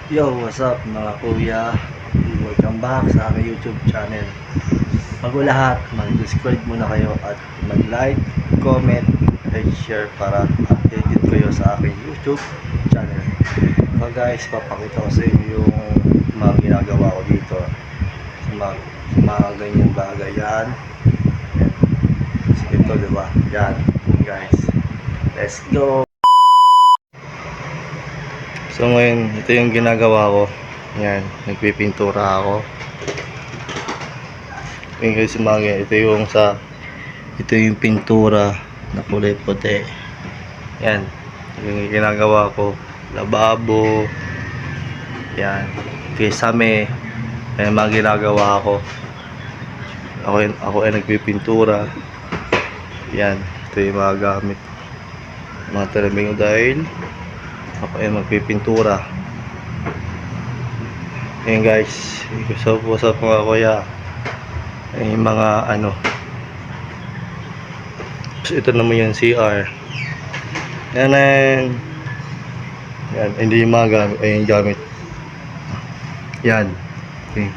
Yo, what's up mga kuya? Welcome back sa aking YouTube channel. Bago lahat, mag-subscribe muna kayo at mag-like, comment, and share para updated kayo sa aking YouTube channel. So guys, papakita ko sa inyo yung mga ginagawa ko dito sa mga ganyan bagay. Yan. So, ito, diba? Yan, guys. Let's go! So ngayon, ito yung ginagawa ko. Yan, nagpipintura ako. Ngayon guys, ito yung pintura na kulay puti. Yan, yung ginagawa ko. Lababo. Yan, kisame. Yan mga ginagawa ko. Ako ay nagpipintura. Yan, ito yung mga gamit. Mga talamingo dahil ako ay magpipintura. Ayan guys, what's up mga kuya. Ay mga ano, ito naman yung CR. Yan. Yan, hindi yung mga gamit, ay yung gamit. Yan, okay.